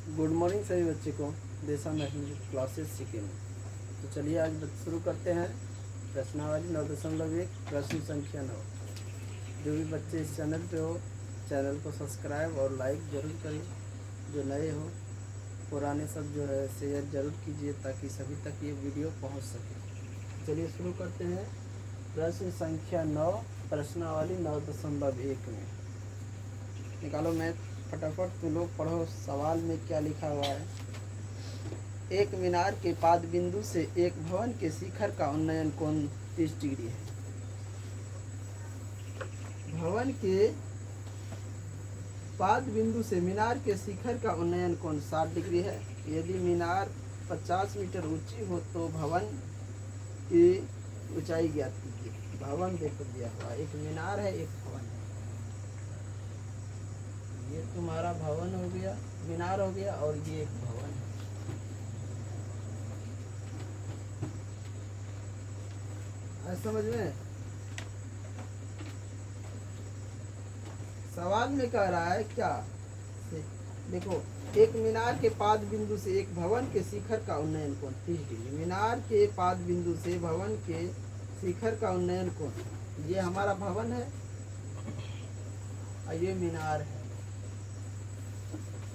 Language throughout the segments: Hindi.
गुड मॉर्निंग सभी बच्चे को। देशा मैथमेटिक्स क्लासेस सीखेंगे। तो चलिए आज शुरू करते हैं। प्रश्नावली 9.1 प्रश्न संख्या 9। जो भी बच्चे इस चैनल पे हो, चैनल को सब्सक्राइब और लाइक ज़रूर करें। जो नए हो, पुराने सब जो है शेयर ज़रूर कीजिए ताकि सभी तक ये वीडियो पहुंच सके। चलिए शुरू करते हैं। प्रश्न संख्या 9, प्रश्नावली 9.1 में निकालो मैथ फटाफट। तुम लोग पढ़ो सवाल में क्या लिखा हुआ है। एक मीनार के पाद बिंदु से एक भवन के शिखर का उन्नयन कोण 30 डिग्री है। भवन के पाद बिंदु से मीनार के शिखर का उन्नयन कोण 60 डिग्री है। यदि मीनार 50 मीटर ऊंची हो तो भवन की ऊंचाई ज्ञात कीजिए। भवन देखो दिया हुआ, एक मीनार है, एक भवन है। ये तुम्हारा भवन हो गया, मीनार हो गया, और ये एक भवन है। आज समझ में सवाल में कह रहा है क्या, देखो, एक मीनार के पाद बिंदु से एक भवन के शिखर का उन्नयन कोण 30 डिग्री। मीनार के पाद बिंदु से भवन के शिखर का उन्नयन कोण, ये हमारा भवन है और ये मीनार है।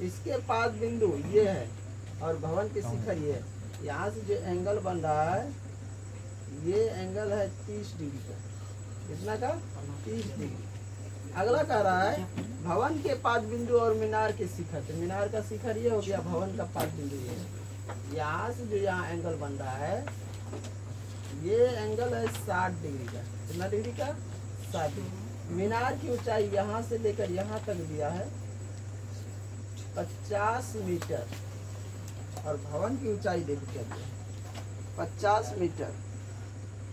इसके पाद बिंदु ये है और भवन के शिखर ये है। यहाँ से जो एंगल बन रहा है, ये एंगल है 30 डिग्री का। कितना का? 30 डिग्री। अगला कह रहा है भवन के पाद बिंदु और मीनार के शिखर। तो मीनार का शिखर ये हो गया, भवन का पाद बिंदु ये है। यहाँ से जो यहाँ एंगल बन रहा है, ये एंगल है 60 डिग्री का। कितना डिग्री का? 60 डिग्री। मीनार की ऊंचाई यहाँ से लेकर यहाँ तक दिया है 50 मीटर, और भवन की ऊंचाई देखो क्या दिया, 50 मीटर।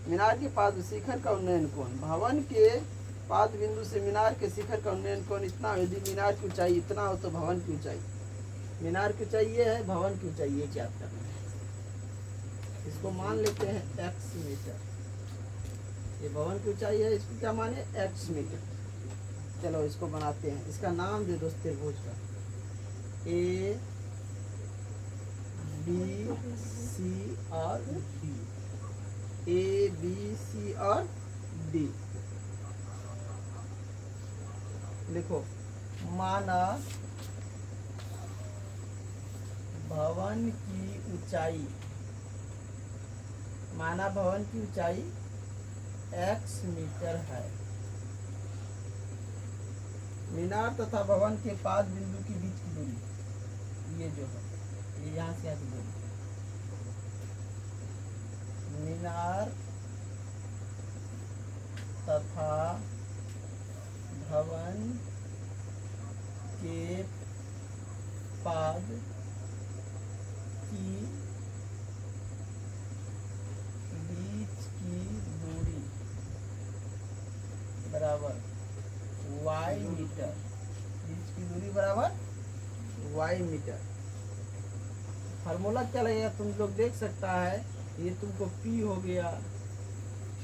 मीनार के पाद शिखर का उन्नयन कोण, भवन के पाद बिंदु से मीनार के शिखर का उन्नयन कोण इतना हो। यदि मीनार की ऊंचाई इतना हो तो भवन की ऊंचाई, मीनार की ऊंचाई ये है, भवन की ऊंचाई ये ज्ञात करना है। इसको मान लेते हैं x मीटर। ये भवन की ऊंचाई है, इसको क्या माने? x metre. चलो इसको बनाते हैं। इसका नाम दे दो त्रिभुज का, A B C और D। A B C और D। देखो, माना भवन की ऊंचाई, माना भवन की ऊंचाई x मीटर है। मीनार तथा भवन के पाद बिंदु के बीच की दूरी, ये जो है, ये यहाँ से यहाँ की दूरी, मीनार तथा भवन के पाद की बीच की दूरी बराबर y मीटर। बीच की दूरी बराबर y मीटर। फार्मूला क्या लगेगा तुम लोग देख सकता है। ये तुमको P हो गया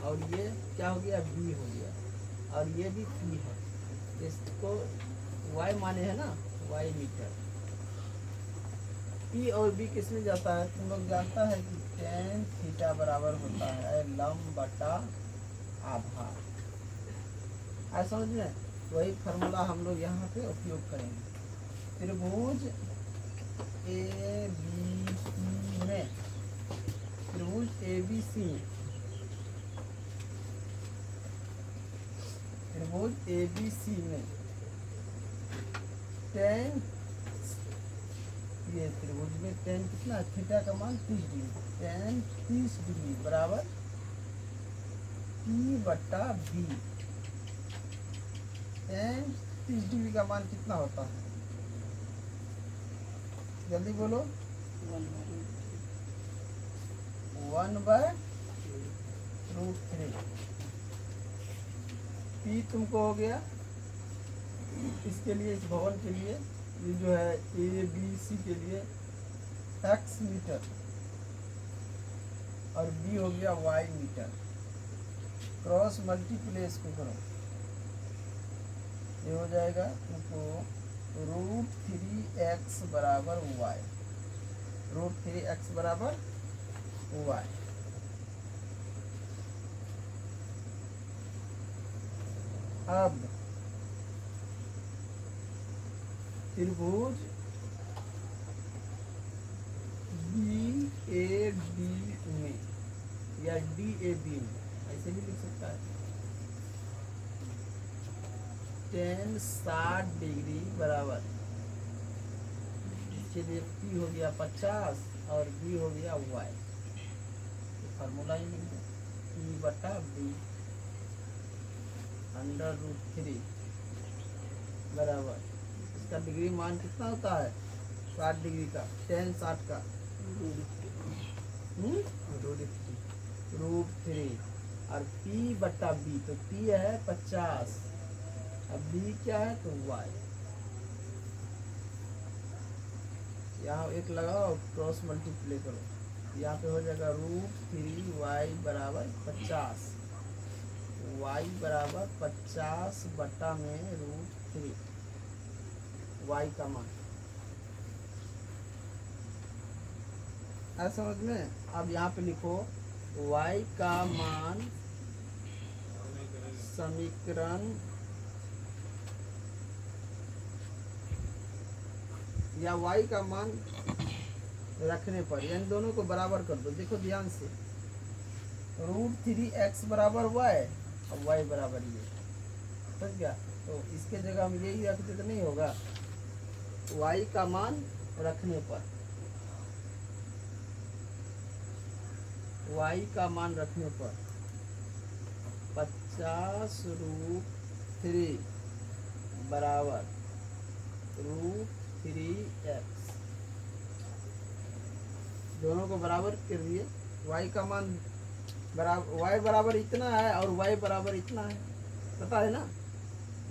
और ये क्या हो गया? B हो गया, और ये भी P है। इसको y माने है ना, y मीटर। P और B किस में जाता है? तुम लोग जानता है कि tan थीटा बराबर होता है लंब बटा आधार। आज समझ में, वही फार्मूला हम लोग यहाँ पे उपयोग करेंगे। त्रिभुज ABC में, त्रिभुज ABC, त्रिभुज ABC में tan, ये त्रिभुज में tan कितना? थीटा का मान 30 डिग्री। tan 30 डिग्री बराबर P बटा B। tan 30 डिग्री का मान कितना होता है? जल्दी बोलो। 1/√3। P तुमको हो गया, इसके लिए, इस भवन के लिए, ये जो है ABC के लिए x मीटर, और B हो गया y मीटर। क्रॉस मल्टीप्लाई इसको करो, ये हो जाएगा तुमको √3x बराबर y, √3x बराबर y। अब त्रिभुज BAD में या DAB में ऐसे भी लिख सकता है, tan 60 डिग्री बराबर, इसके लिए P हो गया 50 और B हो गया y। तो फार्मूला ही लिख दो, P बटा B √3 बराबर, इसका डिग्री मान कितना होता है 60 डिग्री का, tan 60 का √3 और P बटा B, तो P है 50, अब B क्या है तो y। यहाँ एक लगाओ, क्रॉस मल्टीप्लाई करो, यहाँ पे हो जाएगा √3y बराबर 50, y बराबर 50 बटा में √3, y का मान है समझ में। अब यहाँ पे लिखो y का मान, समीकरण या y का मान रखने पर, यानी दोनों को बराबर कर दो। देखो ध्यान से, √3x बराबर y और y बराबर ये, समझ गया। तो इसके जगह हम यही रखते तो नहीं होगा, y का मान रखने पर, y का मान रखने पर 50√3 बराबर √3x, दोनों को बराबर कर दिए। y का मान बराबर, y बराबर इतना है और y बराबर इतना है, पता है ना,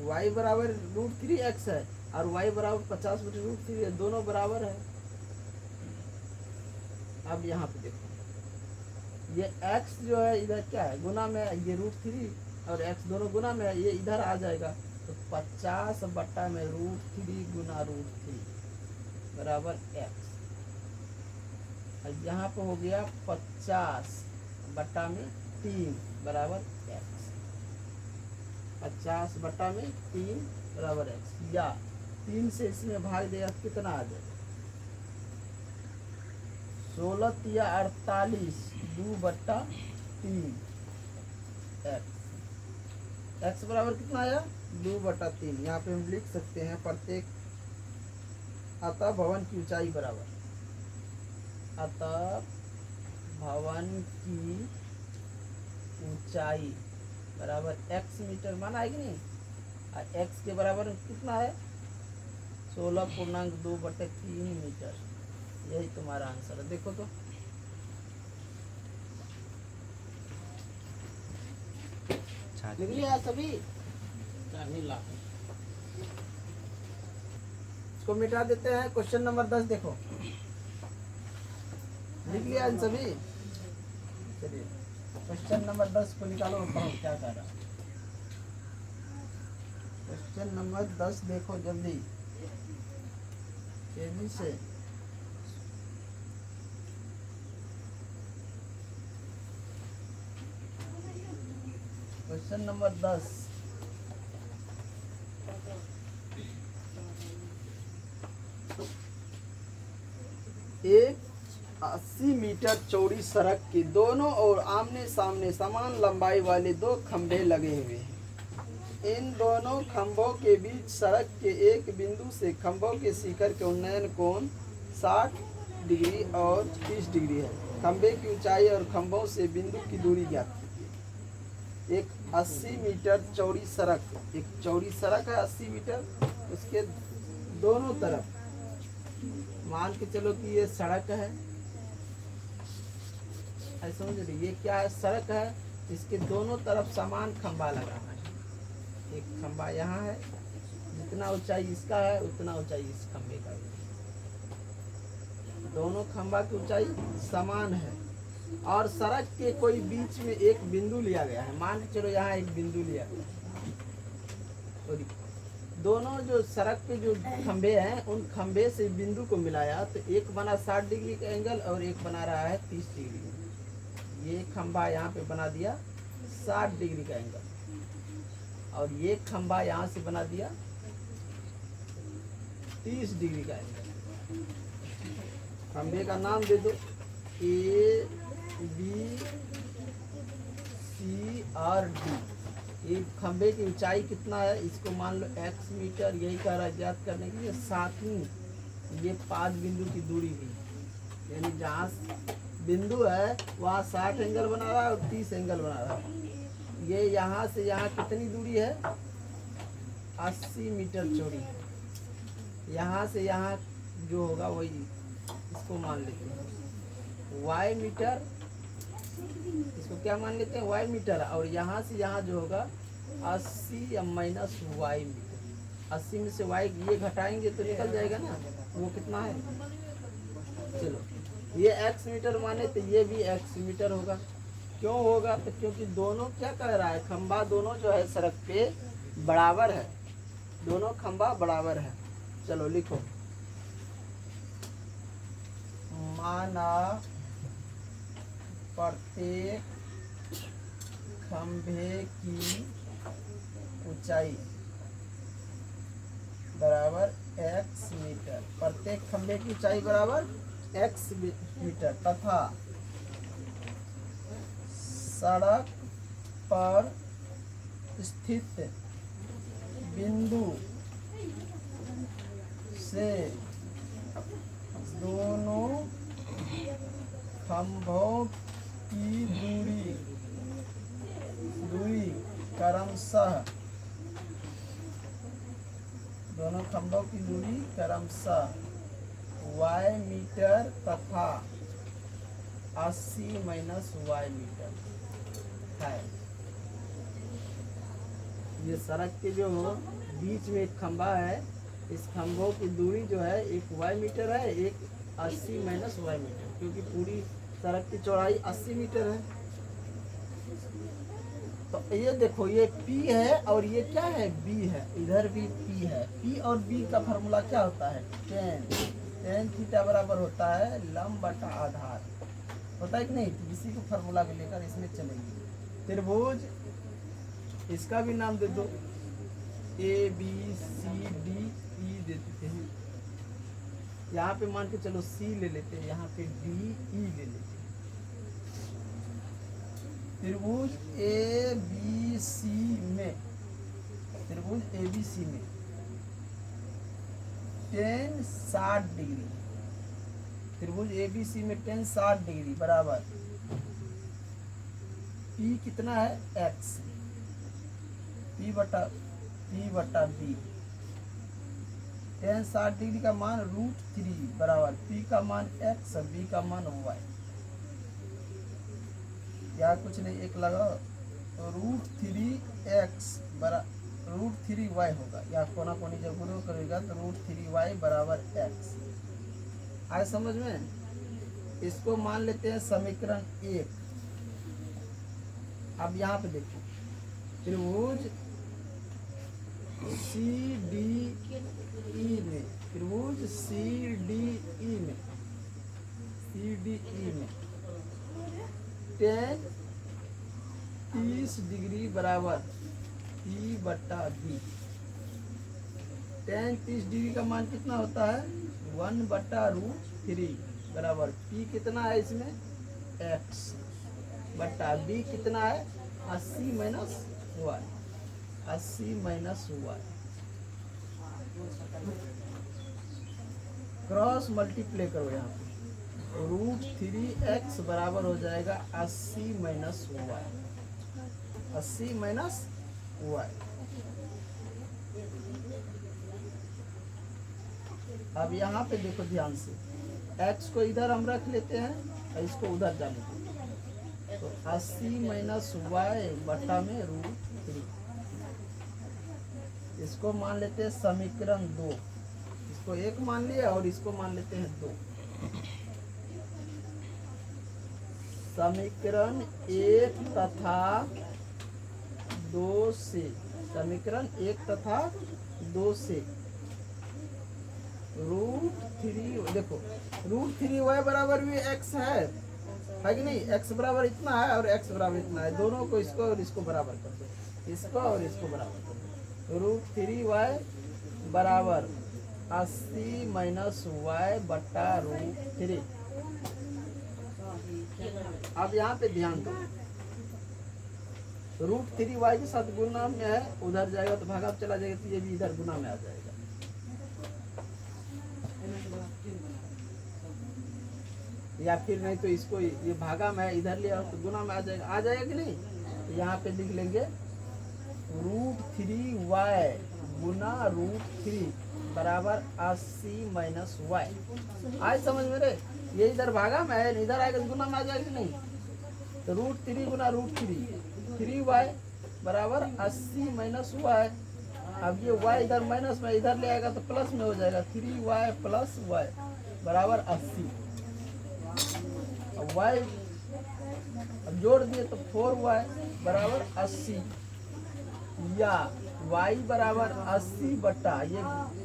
y बराबर √3x है और y बराबर 50/√3 है, दोनों बराबर है। अब यहाँ पे देखो, ये x जो है इधर क्या है, गुना में, ये √3 और x दोनों गुना में है, ये इधर आ जाएगा, तो 50 बटा में √3 गुना √3 बराबर x, और यहाँ पे हो गया 50 बटा में 3 बराबर x, 50 बटा में 3 बराबर x, या 3 से इसमें भाग देगा कितना आ जाएगा, 16 या 48, 2/3 x बराबर कितना आया 2/3। यहाँ पे हम लिख सकते हैं प्रत्येक, अतः भवन की ऊंचाई बराबर, अतः भवन की ऊंचाई बराबर x मीटर, माना है कि नहीं, और x के बराबर कितना है 16.2/3 मीटर, यही तुम्हारा आंसर है। देखो तो लिख लिया सभी, इसको मिटा देते हैं। क्वेश्चन नंबर 10 देखो, लिख लिया इन सभी, चलिए क्वेश्चन नंबर 10 को निकालो, पढ़ो क्या कह रहा है। क्वेश्चन नंबर 10 देखो जल्दी, तेजी से। क्वेश्चन नंबर 10, एक 80 मीटर चौड़ी सड़क के दोनों ओर आमने सामने समान लंबाई वाले 2 खंभे लगे हुए हैं। इन दोनों खंभों के बीच सड़क के एक बिंदु से खंभों के शिखर के उन्नयन कोण 60 डिग्री और 30 डिग्री है। खंभे की ऊंचाई और खंभों से बिंदु की दूरी ज्ञात कीजिए। एक 80 मीटर चौड़ी सड़क, एक चौड़ी सड़क है 80 मीटर, उसके दोनों तरफ मान के चलो कि ये सड़क है, ऐसा समझ लीजिए, ये क्या है सड़क है, इसके दोनों तरफ समान खंभा लगा है। एक खंभा यहाँ है, जितना ऊंचाई इसका है उतना ऊंचाई इस खंभे का है, दोनों खंभा की ऊंचाई समान है। और सड़क के कोई बीच में एक बिंदु लिया गया है, मान के चलो यहाँ एक बिंदु लिया गया है, दोनों जो सड़क पे जो खंबे हैं उन खंबे से बिंदु को मिलाया तो एक बना 60 डिग्री का एंगल और एक बना रहा है 30 डिग्री। ये खंबा यहाँ पे बना दिया 60 डिग्री का एंगल और ये खंबा यहाँ से बना दिया 30 डिग्री का एंगल। खंबे का नाम दे दो ए बी सी और डी। ये खंबे की ऊंचाई कितना है इसको मान लो x मीटर, यही कह रहा है ज्ञात करने के लिए। साथ ही ये 5 बिंदु की दूरी भी, यानी जहाँ बिंदु है वहाँ 60 एंगल बना रहा है और 30 एंगल बना रहा है। ये यहाँ से यहाँ कितनी दूरी है 80 मीटर चौड़ी। यहाँ से यहाँ जो होगा वही इसको मान लेते हैं y मीटर, इसको क्या मान लेते हैं y मीटर। और यहाँ से यहाँ जो होगा 80 या माइनस y मीटर। 80 में से y ये घटाएंगे तो निकल जाएगा ना, वो कितना है। चलो ये x मीटर माने तो ये भी x मीटर होगा। क्यों होगा तो क्योंकि दोनों क्या कह रहा है, खंबा दोनों जो है सड़क पे बराबर है, दोनों खंबा बराबर है। चलो लिखो, माना प्रत्येक खंभे की ऊंचाई बराबर x मीटर। प्रत्येक खंभे की ऊंचाई बराबर x मीटर तथा सड़क पर स्थित बिंदु से दोनों खंभों की दूरी क्रमशः, दोनों खंभों की दूरी क्रमशः y मीटर तथा 80 माइनस y मीटर है। ये सड़क के जो बीच में एक खंभा है, इस खंभों की दूरी जो है एक y मीटर है, एक 80 माइनस y मीटर, क्योंकि पूरी सड़क की चौड़ाई 80 मीटर है। तो ये देखो ये P है और ये क्या है B है, इधर भी P है। P और B का फार्मूला क्या होता है tan थीटा बराबर होता है लंब बटा आधार, होता है कि नहीं। तो इसी को फार्मूला भी लेकर इसमें चलेंगे। त्रिभुज इसका भी नाम दे दो A B C D E दे देते हैं। यहाँ पे मान के चलो C ले लेते हैं, यहाँ पे D E ले लेते हैं। त्रिभुज A B C में, त्रिभुज A B C में tan 60 डिग्री, त्रिभुज A B C में tan 60 डिग्री बराबर P कितना है x, P बटा B। tan 60 डिग्री का मान √3 बराबर P का मान x, B का मान y। या कुछ नहीं, एक लगाओ तो √3x बराबर √3y होगा, या कोना कोनी जब गुणा करेगा तो √3y बराबर x। आए समझ में। इसको मान लेते हैं समीकरण 1। अब यहाँ पे देखो त्रिभुज CDE में, त्रिभुज CDE में tan 30 डिग्री बराबर P बटा B। tan 30 डिग्री का मान कितना होता है 1 बटा √3 बराबर P कितना है इसमें x बटा B कितना है 80 minus y, 80 minus y। Cross multiply करो यहाँ पे, √3x बराबर हो जाएगा 80 माइनस y, 80 माइनस y। अब यहाँ पे देखो ध्यान से, x को इधर हम रख लेते हैं और इसको उधर जाने देते, तो 80 माइनस y बटा में √3। इसको मान लेते हैं समीकरण 2, इसको 1 मान लिया और इसको मान लेते हैं 2। समीकरण 1 तथा 2 से, समीकरण 1 तथा 2 से √3, देखो √3y बराबर भी x है कि नहीं। x बराबर इतना है और x बराबर इतना है, दोनों को इसको और इसको बराबर कर दो, इसको और इसको बराबर कर दो। √3y बराबर 80 माइनस y बट्टा √3। अब यहाँ पे ध्यान दो, √3y के साथ गुना में है, उधर जाएगा तो भागा चला जाएगा, तो ये भी इधर गुना में आ जाएगा। या फिर नहीं तो इसको ये भागा में है, इधर ले आओ तो गुना में आ जाएगा कि नहीं। तो यहाँ पे लिख लेंगे √3y गुना √3 बराबर 80 माइनस y। आज समझ मेरे, ये इधर भागा में है, इधर आएगा तो गुना में आ जाएगा कि नहीं। तो √3 गुना √3, 3y बराबर 80 माइनस y। अब ये y इधर माइनस में, इधर ले आएगा तो प्लस में हो जाएगा, 3y प्लस y बराबर 80। अब y अब जोड़ दिए तो 4y बराबर 80, या y बराबर 80 बट्टा, ये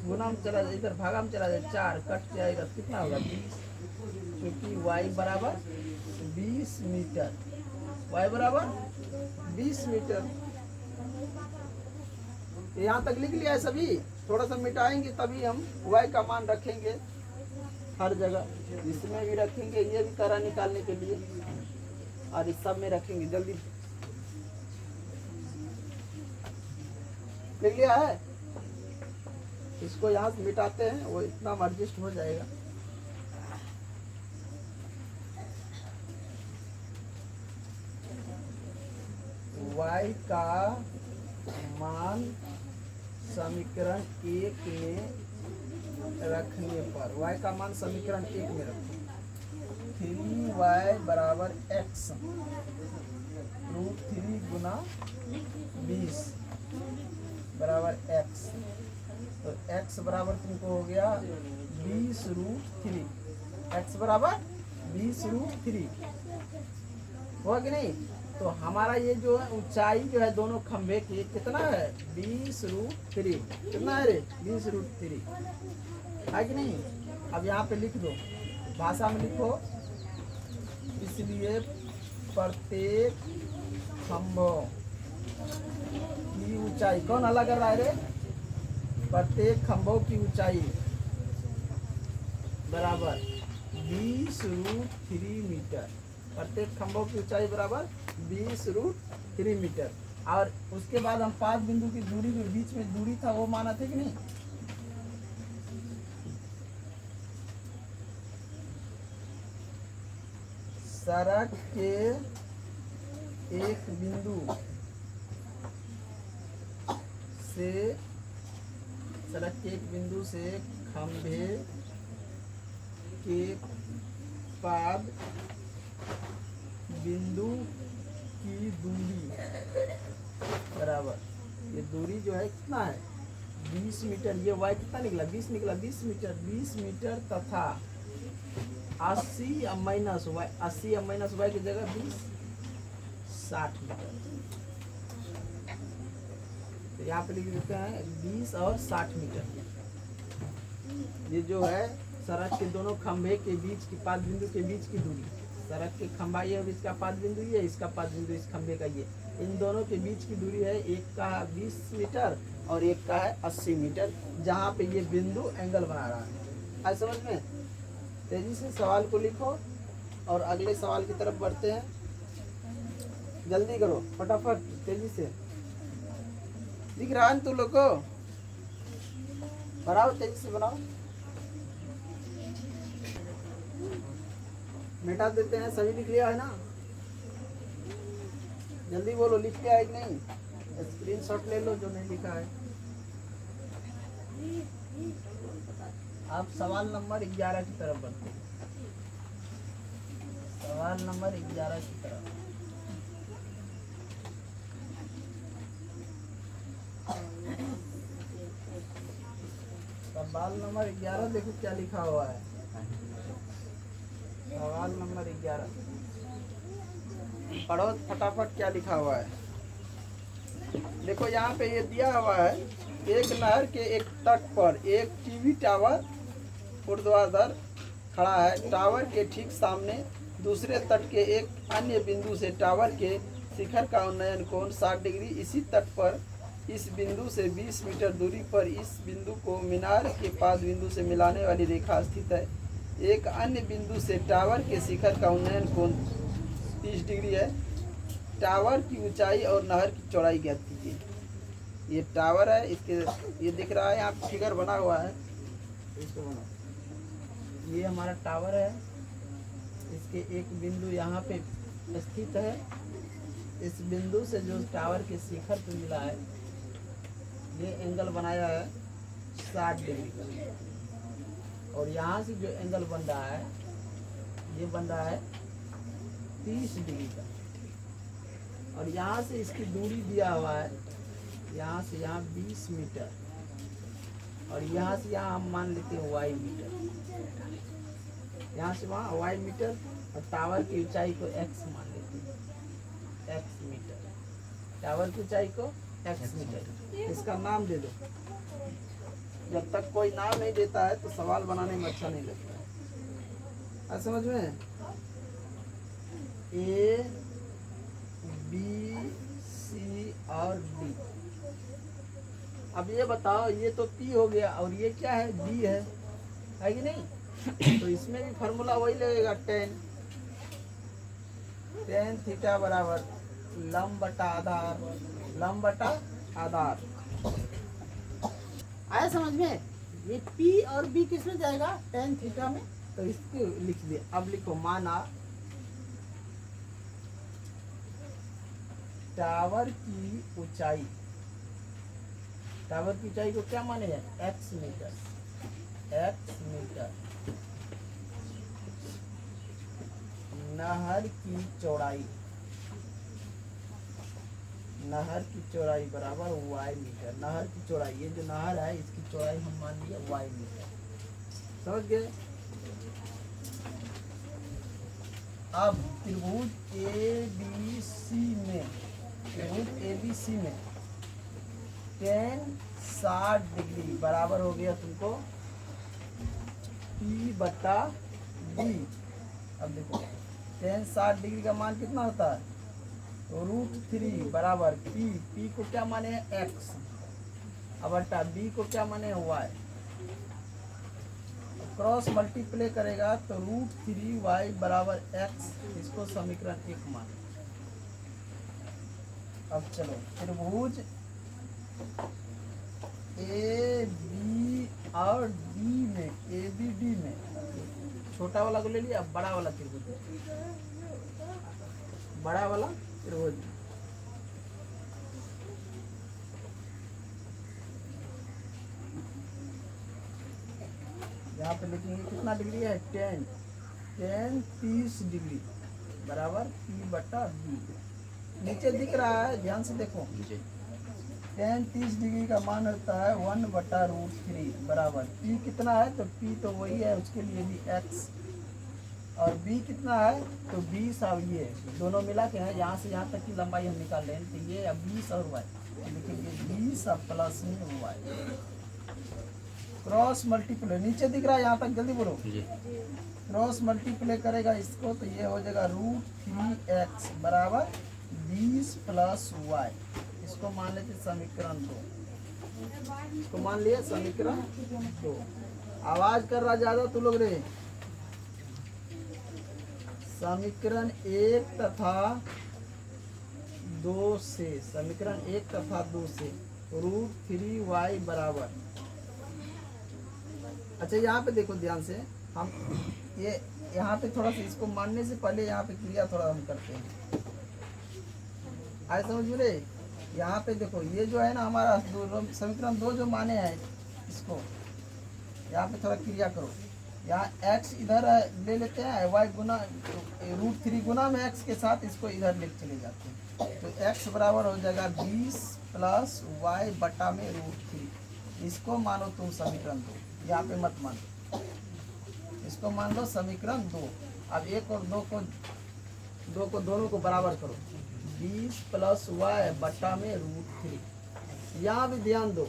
गुना में चला जाए, इधर भागा में चला जाए, 4 कट जाएगा, कितना होगा 20, क्योंकि y बराबर 20 मीटर, y बराबर 20 मीटर। यहाँ तक लिख लिया है सभी। थोड़ा सा मिटाएंगे तभी हम y का मान रखेंगे हर जगह, इसमें भी रखेंगे, ये भी करा निकालने के लिए, और इस सब में रखेंगे। जल्दी लिख लिया है, इसको यहाँ से मिटाते हैं, वो इतना एडजस्ट हो जाएगा। y का मान समीकरण 1 में रखने पर, y का मान समीकरण 1 में रखो, 3y बराबर x √3 गुना 20 बराबर x। तो x बराबर तुमको हो गया 20√3, x बराबर 20√3 हुआ कि नहीं। तो हमारा ये जो है ऊंचाई जो है दोनों खंभे की कितना है 20√3, कितना है रे 20√3 है कि नहीं। अब यहाँ पे लिख दो, भाषा में लिखो, इसलिए प्रत्येक खंभों की ऊंचाई, कौन अलग कर रहा है रे, प्रत्येक खंभों की ऊंचाई बराबर 20√3 मीटर, प्रत्येक खंभों की ऊंचाई बराबर 20√3 मीटर। और उसके बाद हम 5 बिंदु की दूरी, जो बीच में दूरी था वो माना था कि नहीं। सड़क के एक बिंदु से, सड़क के एक बिंदु से खंभे के बाद बिंदु की दूरी बराबर, ये दूरी जो है कितना है 20 मीटर। ये y कितना निकला 20 निकला, 20 मीटर, 20 मीटर तथा 80 अब माइनस y, 80 अब माइनस y की जगह 20 60 मीटर। तो यहाँ पे लिख देते हैं 20 और 60 मीटर। ये जो है सड़क के दोनों खंभे के बीच की 5 बिंदु के बीच की दूरी, सड़क के खंभा ये और इसका 5 बिंदु ये, इसका 5 बिंदु इस खंभे का ये, इन दोनों के बीच की दूरी है, एक का 20 मीटर और एक का है 80 मीटर, जहाँ पे ये बिंदु एंगल बना रहा है। आज समझ में। तेजी से सवाल को लिखो और अगले सवाल की तरफ बढ़ते हैं। जल्दी करो फटाफट, तेजी से। दिख रहा है तुम लोग को, बनाओ तेजी से बनाओ। मिटा देते हैं, सभी लिख लिया है ना। जल्दी बोलो लिख लिया है कि नहीं, स्क्रीनशॉट ले लो जो नहीं लिखा है। आप सवाल नंबर 11 की तरफ बढ़ते हैं, सवाल नंबर 11 की तरफ। सवाल नंबर 11 देखो क्या लिखा हुआ है। सवाल नंबर 11 पढ़ो फटाफट, क्या लिखा हुआ है। देखो यहाँ पे ये दिया हुआ है एक नहर के एक तट पर एक टीवी टावर ऊर्ध्वाधर खड़ा है। टावर के ठीक सामने दूसरे तट के एक अन्य बिंदु से टावर के शिखर का उन्नयन कोण 60 डिग्री। इसी तट पर इस बिंदु से 20 मीटर दूरी पर इस बिंदु को मीनार के पास बिंदु से मिलाने वाली रेखा स्थित है। एक अन्य बिंदु से टावर के शिखर का उन्नयन कोण 30 डिग्री है। टावर की ऊंचाई और नहर की चौड़ाई ज्ञात कीजिए। ये टावर है, इसके ये दिख रहा है यहाँ फिगर बना हुआ है, इसको बना। ये हमारा टावर है, इसके एक बिंदु यहाँ पे स्थित है। इस बिंदु से जो टावर के शिखर पे मिला है, ये एंगल बनाया है 60 डिग्री का। और यहाँ से जो एंगल बन रहा है, ये बन रहा है 30 डिग्री का। और यहाँ से इसकी दूरी दिया हुआ है, यहाँ से यहाँ 20 मीटर, और यहाँ से यहाँ हम मान लेते हैं वाई मीटर। यहाँ से वहाँ वाई मीटर, और टावर की ऊंचाई को एक्स मान लेते हैं, एक्स मीटर। टावर की ऊंचाई को एक्स मीटर, इसका नाम दे दो। जब तक कोई नाम नहीं देता है तो सवाल बनाने में अच्छा नहीं लगता है। समझ में? ए, बी, सी और डी। अब ये बताओ, ये तो पी हो गया और ये क्या है? बी है कि नहीं? तो इसमें भी फार्मूला वही लगेगा, टेन थीटा बराबर लंब बटा आधार, लंब बटा आधार। आया समझ में? ये पी और बी किस में जाएगा? टेन थीटा में। तो इसको लिख दिया। अब लिखो, माना टावर की ऊंचाई, टावर की ऊंचाई को क्या माने हैं? X metre, x metre. नहर की चौड़ाई, नहर की चौड़ाई बराबर वाई मीटर। नहर की चौड़ाई, ये जो नहर है इसकी चौड़ाई हम मान लिया वाई मीटर। समझ गए? अब त्रिभुज ए बी सी में, त्रिभुज ए बी सी में टेन 60 डिग्री बराबर हो गया तुमको पी बटा बी। अब देखो, टेन 60 डिग्री का मान कितना होता है? √3 बराबर पी, पी को क्या माने हैं? एक्स, अब बटा बी को क्या माने हैं? वाई। क्रॉस मल्टीप्लाई करेगा तो √3y बराबर एक्स, इसको समीकरण 1 माने। अब चलो, त्रिभुज ए बी और डी में, ए बी डी में छोटा वाला को ले लिया, बड़ा वाला त्रिभुज, बड़ा वाला त्रिभुज। यहाँ पे लिखेंगे कितना डिग्री है? 10 30 डिग्री बराबर पी बटा बी। नीचे दिख रहा है, ध्यान से देखो, 10 30 डिग्री का मान होता है 1 बटा √3 बराबर पी कितना है? तो पी तो वही है, उसके लिए भी एक्स, और बी कितना है? तो 20। अब ये दोनों मिला के हैं, यहाँ से यहाँ तक की लंबाई हम निकाल लें, तो ये अब 20 और वाई लिखेंगे, 20 अब प्लस में वाई। क्रॉस मल्टीप्लाई, नीचे दिख रहा है यहाँ तक, जल्दी बोलो। क्रॉस मल्टीप्लाई करेगा इसको तो ये हो जाएगा √3x बराबर 20 प्लस वाई। इसको मान लेते समीकरण 2, इसको मान लिया समीकरण 2। आवाज कर रहा ज्यादा तू लोग रे। समीकरण 1 तथा 2 से, समीकरण 1 तथा 2 से √3y बराबर, अच्छा यहाँ पे देखो ध्यान से, हम ये यहाँ पे थोड़ा सा इसको मानने से पहले यहाँ पे क्रिया थोड़ा हम करते हैं। आए समझ में रे? यहाँ पे देखो, ये जो है ना हमारा समीकरण 2 जो माने हैं, इसको यहाँ पे थोड़ा क्रिया करो। यहाँ x इधर ले लेते हैं, y गुना √3 गुना में x के साथ इसको इधर ले चले जाते हैं, तो x बराबर हो जाएगा 20 प्लस y बटा में √3। इसको मानो तुम समीकरण 2, यहाँ पे मत मानो, इसको मान लो समीकरण 2। अब 1 और 2 को दोनों को बराबर करो, 20 प्लस y बटा में √3। यहाँ भी ध्यान दो,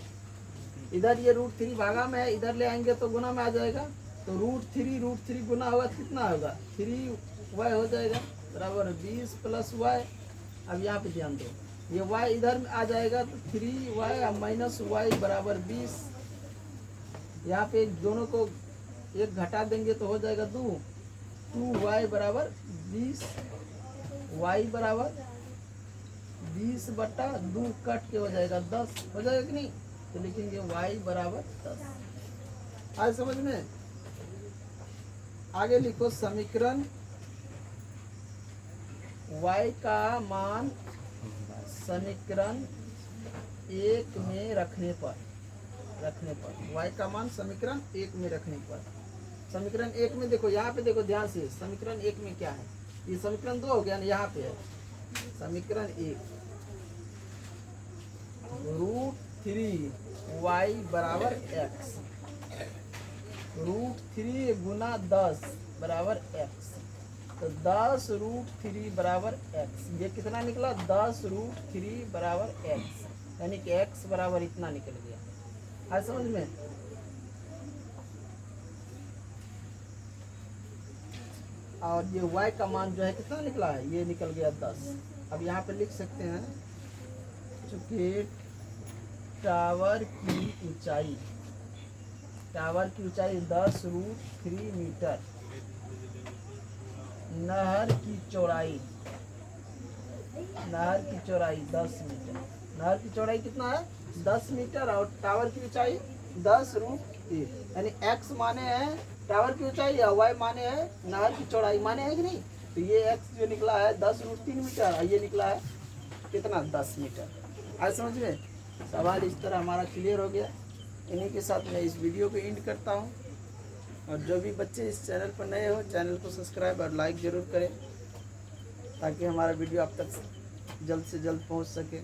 इधर ये √3 भागा में है, इधर ले आएंगे तो गुना में आ जाएगा। तो √3 गुना होगा कितना होगा 3y हो जाएगा बराबर 20 + y। अब यहाँ पे ध्यान दो, ये y इधर आ जाएगा तो 3y - y बराबर 20। यहाँ पे दोनों को एक घटा देंगे तो हो जाएगा 2y बराबर 20। y बराबर 20/2 कट के हो जाएगा 10, हो जाएगा कि नहीं। तो लिखेंगे y बराबर 10। आज समझ में। आगे लिखो समीकरण y का मान समीकरण 1 में रखने पर y का मान समीकरण 1 में रखने पर। समीकरण 1 में देखो, यहाँ पे देखो ध्यान से, समीकरण 1 में क्या है, ये समीकरण 2 हो गया ना, यहाँ पे है समीकरण 1 √3y बराबर x, √3 गुना 10 बराबर x। तो 10 √3 बराबर x, ये कितना निकला 10 √3 बराबर x, यानी कि x बराबर इतना निकल गया। आज समझ में। और ये y का मान जो है कितना निकला है, ये निकल गया 10। अब यहाँ पे लिख सकते हैं चूंकि टावर की ऊंचाई 10 √3 मीटर, नहर की चौड़ाई 10 मीटर। नहर की चौड़ाई कितना है 10 मीटर और टावर की ऊंचाई 10 √3, यानी x माने है टावर की ऊंचाई या y माने है नहर की चौड़ाई, माने है कि नहीं। तो ये x जो निकला है 10 √3 मीटर और ये निकला है कितना 10 मीटर। आज समझ में। सवाल इस तरह हमारा क्लियर हो गया। इन्हीं के साथ मैं इस वीडियो को एंड करता हूँ। और जो भी बच्चे इस चैनल पर नए हो, चैनल को सब्सक्राइब और लाइक ज़रूर करें ताकि हमारा वीडियो आप तक जल्द से जल्द पहुँच सके।